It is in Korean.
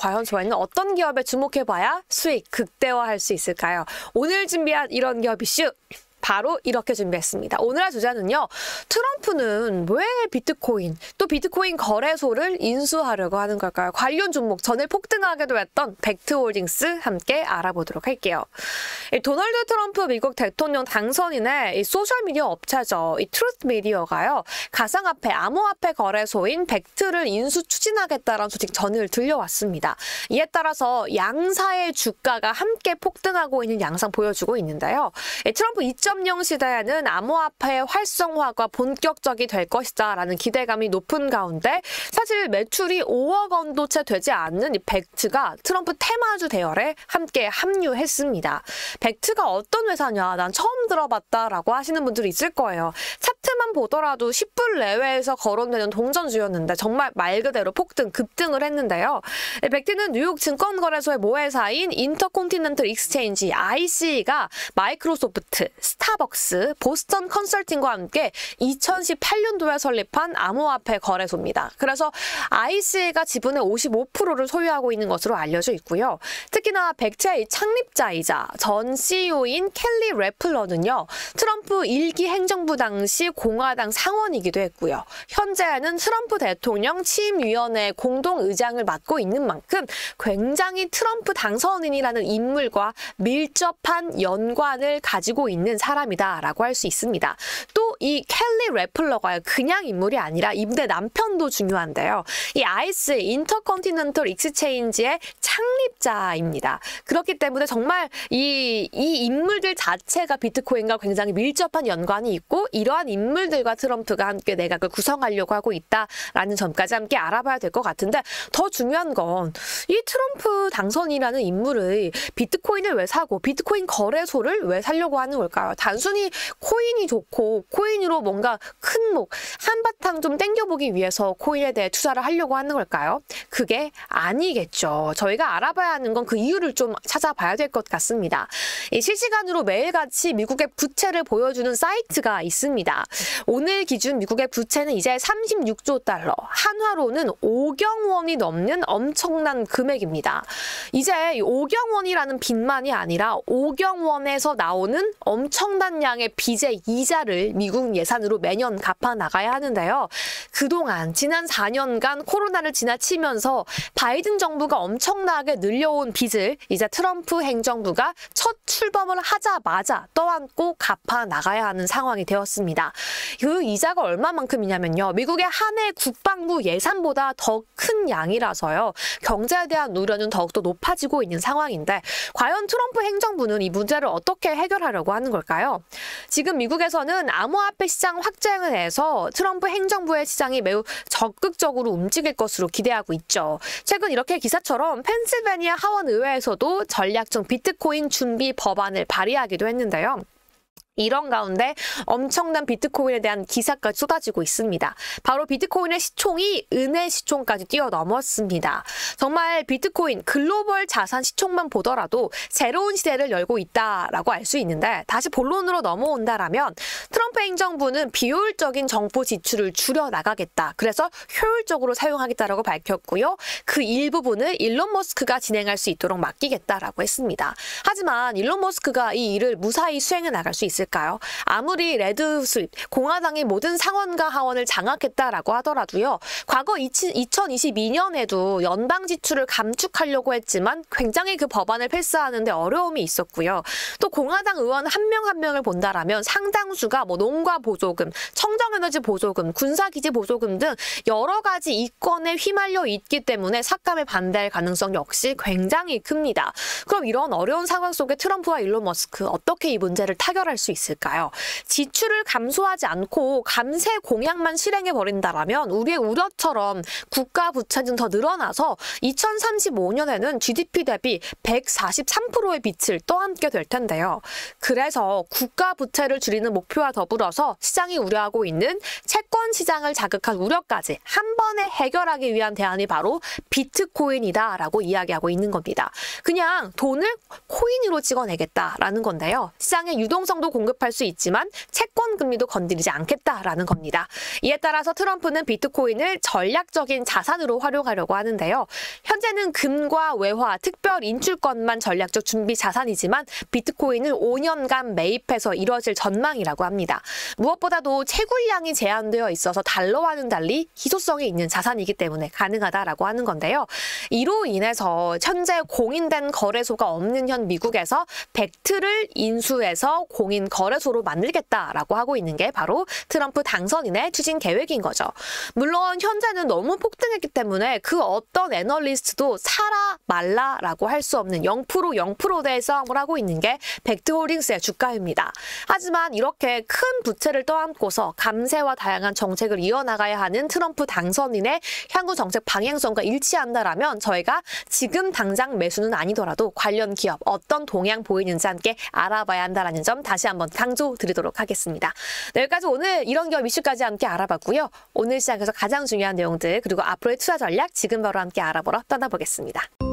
과연 저희는 어떤 기업에 주목해봐야 수익 극대화할 수 있을까요? 오늘 준비한 이런 기업 이슈 바로 이렇게 준비했습니다. 오늘의 주제는요. 트럼프는 왜 비트코인, 또 비트코인 거래소를 인수하려고 하는 걸까요? 관련 종목 전일 폭등하기도 했던 벡트홀딩스 함께 알아보도록 할게요. 도널드 트럼프 미국 대통령 당선인의 이 소셜미디어 업체죠. 이 트루스 미디어가요. 가상화폐, 암호화폐 거래소인 벡트를 인수 추진하겠다라는 소식 전일 들려왔습니다. 이에 따라서 양사의 주가가 함께 폭등하고 있는 양상 보여주고 있는데요. 트럼프 2.0 시대에는 암호화폐의 활성화가 본격적이 될 것이다 라는 기대감이 높은 가운데 사실 매출이 5억 원도 채 되지 않는 이 벡트가 트럼프 테마주 대열에 함께 합류했습니다. 벡트가 어떤 회사냐? 난 처음 들어봤다라고 하시는 분들이 있을 거예요. 차트만 보더라도 10불 내외에서 거론되는 동전주였는데 정말 말 그대로 폭등, 급등을 했는데요. 벡트는 뉴욕 증권거래소의 모회사인 인터콘티넨털 익스체인지 IC가 마이크로소프트, 스타벅스, 보스턴 컨설팅과 함께 2018년도에 설립한 암호화폐 거래소입니다. 그래서 IC가 지분의 55%를 소유하고 있는 것으로 알려져 있고요. 특히나 벡트의 창립자이자 전 CEO인 켈리 래플러는요. 트럼프 1기 행정부 당시 공화당 상원이기도 했고요. 현재는 트럼프 대통령 취임위원회 공동의장을 맡고 있는 만큼 굉장히 트럼프 당선인이라는 인물과 밀접한 연관을 가지고 있는 사람이다라고 할 수 있습니다. 또 이 켈리 래플러가 그냥 인물이 아니라 이분의 남편도 중요한데요. 이 ICE, 인터컨티넨털 익스체인지의 창립자입니다. 그렇기 때문에 정말 이 인물들 자체가 비트코인과 굉장히 밀접한 연관이 있고 이러한 인물들과 트럼프가 함께 내각을 구성하려고 하고 있다라는 점까지 함께 알아봐야 될 것 같은데 더 중요한 건 이 트럼프 당선이라는 인물의 비트코인을 왜 사고 비트코인 거래소를 왜 살려고 하는 걸까요? 단순히 코인이 좋고 코인으로 뭔가 큰 목, 한바탕 좀 땡겨보기 위해서 코인에 대해 투자를 하려고 하는 걸까요? 그게 아니겠죠. 저희가 알아봐야 하는 건 그 이유를 좀 찾아봐야 될 것 같습니다. 실시간으로 매일같이 미국의 부채를 보여주는 사이트가 있습니다. 오늘 기준 미국의 부채는 이제 36조 달러, 한화로는 5경 원이 넘는 엄청난 금액입니다. 이제 5경 원이라는 빚만이 아니라 5경 원에서 나오는 엄청난 양의 빚의 이자를 미국 예산으로 매년 갚아 나가야 하는데요. 그동안 지난 4년간 코로나를 지나치면서 바이든 정부가 엄청나게 늘려온 빚을 이제 트럼프 행정부가 첫 출범을 하자마자 떠안고 갚아 나가야 하는 상황이 되었습니다. 그 이자가 얼마만큼이냐면요. 미국의 한 해 국방부 예산보다 더 큰 양이라서요. 경제에 대한 우려는 더욱더 높아지고 있는 상황인데 과연 트럼프 행정부는 이 문제를 어떻게 해결하려고 하는 걸까요? 지금 미국에서는 암호화폐 시장 확장을 해서 트럼프 행정부의 시장이 매우 적극적으로 움직일 것으로 기대하고 있죠. 최근 이렇게 기사처럼 펜실베니아 하원의회에서도 전략적 비트코인 준비 법안을 발의하기도 했는데요. 이런 가운데 엄청난 비트코인에 대한 기사까지 쏟아지고 있습니다. 바로 비트코인의 시총이 은혜 시총까지 뛰어넘었습니다. 정말 비트코인 글로벌 자산 시총만 보더라도 새로운 시대를 열고 있다라고 알 수 있는데 다시 본론으로 넘어온다라면 트럼프 행정부는 비효율적인 정부 지출을 줄여나가겠다. 그래서 효율적으로 사용하겠다라고 밝혔고요. 그 일부분을 일론 머스크가 진행할 수 있도록 맡기겠다라고 했습니다. 하지만 일론 머스크가 이 일을 무사히 수행해 나갈 수 있을까요? 아무리 레드 스윕, 공화당의 모든 상원과 하원을 장악했다라고 하더라도요. 과거 2022년에도 연방 지출을 감축하려고 했지만 굉장히 그 법안을 패스하는데 어려움이 있었고요. 또 공화당 의원 한 명 한 명을 본다라면 상당수가 뭐 농가 보조금, 청정에너지 보조금, 군사기지 보조금 등 여러 가지 이권에 휘말려 있기 때문에 삭감에 반대할 가능성 역시 굉장히 큽니다. 그럼 이런 어려운 상황 속에 트럼프와 일론 머스크 어떻게 이 문제를 타결할 수 있을까요? 지출을 감소하지 않고 감세 공약만 실행해버린다라면 우리의 우려처럼 국가 부채는 더 늘어나서 2035년에는 GDP 대비 143%의 빚을 떠안게 될 텐데요. 그래서 국가 부채를 줄이는 목표와 더불어서 시장이 우려하고 있는 채권 시장을 자극할 우려까지 한 번에 해결하기 위한 대안이 바로 비트코인이다라고 이야기하고 있는 겁니다. 그냥 돈을 코인으로 찍어내겠다라는 건데요. 시장의 유동성도 공급할 수 있지만 채권 금리도 건드리지 않겠다라는 겁니다. 이에 따라서 트럼프는 비트코인을 전략적인 자산으로 활용하려고 하는데요. 현재는 금과 외화, 특별 인출권만 전략적 준비 자산이지만 비트코인을 5년간 매입해서 이뤄질 전망이라고 합니다. 무엇보다도 채굴량이 제한되어 있어서 달러와는 달리 희소성이 있는 자산이기 때문에 가능하다라고 하는 건데요. 이로 인해서 현재 공인된 거래소가 없는 현 미국에서 벡트를 인수해서 공인 거래소로 만들겠다라고 하고 있는 게 바로 트럼프 당선인의 추진 계획인 거죠. 물론 현재는 너무 폭등했기 때문에 그 어떤 애널리스트도 사라 말라라고 할 수 없는 0% 0%대의 싸움을 하고 있는 게 벡트홀딩스의 주가입니다. 하지만 이렇게 큰 부채를 떠안고서 감세와 다양한 정책을 이어나가야 하는 트럼프 당선인의 향후 정책 방향성과 일치한다라면 저희가 지금 당장 매수는 아니더라도 관련 기업 어떤 동향 보이는지 함께 알아봐야 한다는 점 다시 한번 강조드리도록 하겠습니다. 네, 여기까지 오늘 이런 기업 이슈까지 함께 알아봤고요. 오늘 시장에서 가장 중요한 내용들 그리고 앞으로의 투자 전략 지금 바로 함께 알아보러 떠나보겠습니다.